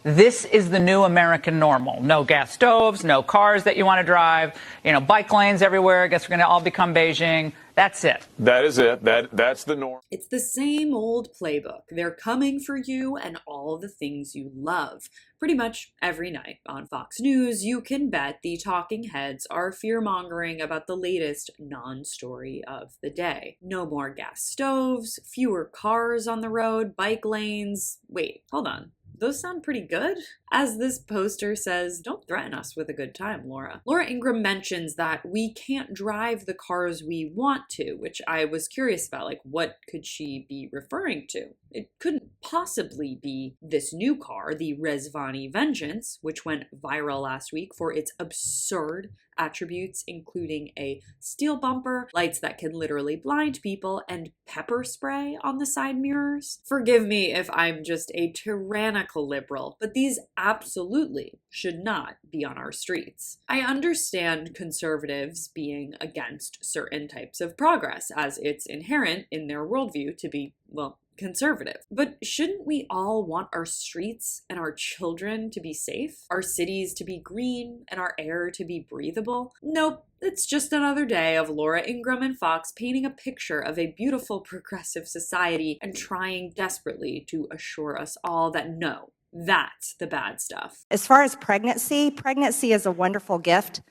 This is the new American normal. No gas stoves, no cars that you want to drive, bike lanes everywhere. I guess we're going to all become Beijing. That's it. That is it. That's the norm. It's the same old playbook. They're coming for you and all the things you love. Pretty much every night on Fox News, you can bet the talking heads are fear-mongering about the latest non-story of the day. No more gas stoves, fewer cars on the road, bike lanes. Wait, hold on. Those sound pretty good? As this poster says, don't threaten us with a good time, Laura. Laura Ingraham mentions that we can't drive the cars we want to, which I was curious about, like, what could she be referring to? It couldn't possibly be this new car, the Rezvani Vengeance, which went viral last week for its absurd attributes, including a steel bumper, lights that can literally blind people, and pepper spray on the side mirrors. Forgive me if I'm just a tyrannical liberal, but these absolutely should not be on our streets. I understand conservatives being against certain types of progress, as it's inherent in their worldview to be, well, conservative. But shouldn't we all want our streets and our children to be safe, our cities to be green, and our air to be breathable? Nope. It's just another day of Laura Ingraham and Fox painting a picture of a beautiful progressive society and trying desperately to assure us all that no, that's the bad stuff. As far as pregnancy is a wonderful gift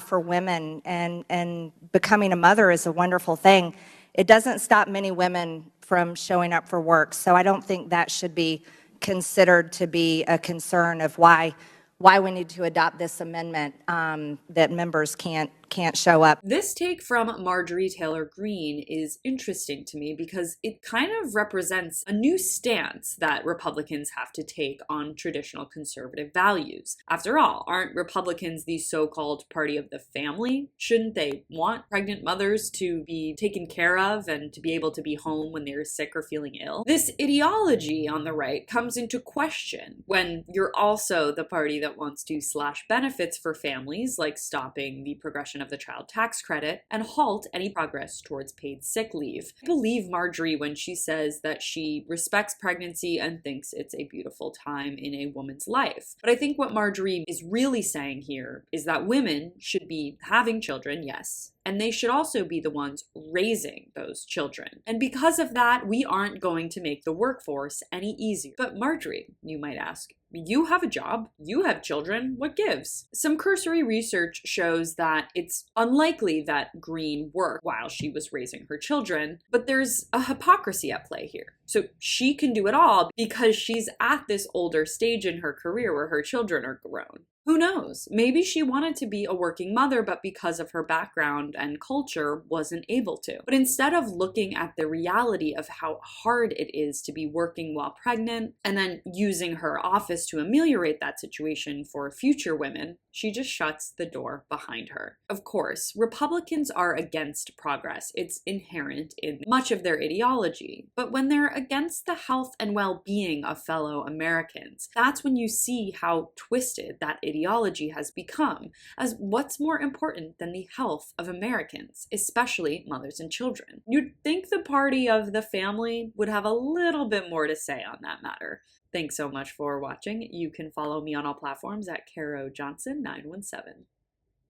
for women, and becoming a mother is a wonderful thing. It doesn't stop many women from showing up for work, so I don't think that should be considered to be a concern of why we need to adopt this amendment, that members can't show up. This take from Marjorie Taylor Greene is interesting to me because it kind of represents a new stance that Republicans have to take on traditional conservative values. After all, aren't Republicans the so-called party of the family? Shouldn't they want pregnant mothers to be taken care of and to be able to be home when they're sick or feeling ill? This ideology on the right comes into question when you're also the party that wants to slash benefits for families, like stopping the progression of the child tax credit and halt any progress towards paid sick leave. I believe Marjorie when she says that she respects pregnancy and thinks it's a beautiful time in a woman's life. But I think what Marjorie is really saying here is that women should be having children, yes, and they should also be the ones raising those children. And because of that, we aren't going to make the workforce any easier. But Marjorie, you might ask, you have a job, you have children, what gives? Some cursory research shows that it's unlikely that Greene worked while she was raising her children, but there's a hypocrisy at play here. So she can do it all because she's at this older stage in her career where her children are grown. Who knows? Maybe she wanted to be a working mother, but because of her background and culture, wasn't able to. But instead of looking at the reality of how hard it is to be working while pregnant, and then using her office to ameliorate that situation for future women, she just shuts the door behind her. Of course, Republicans are against progress. It's inherent in much of their ideology. But when they're against the health and well-being of fellow Americans, that's when you see how twisted that ideology has become, as what's more important than the health of Americans, especially mothers and children? You'd think the party of the family would have a little bit more to say on that matter. Thanks so much for watching. You can follow me on all platforms at Caro Johnson 917.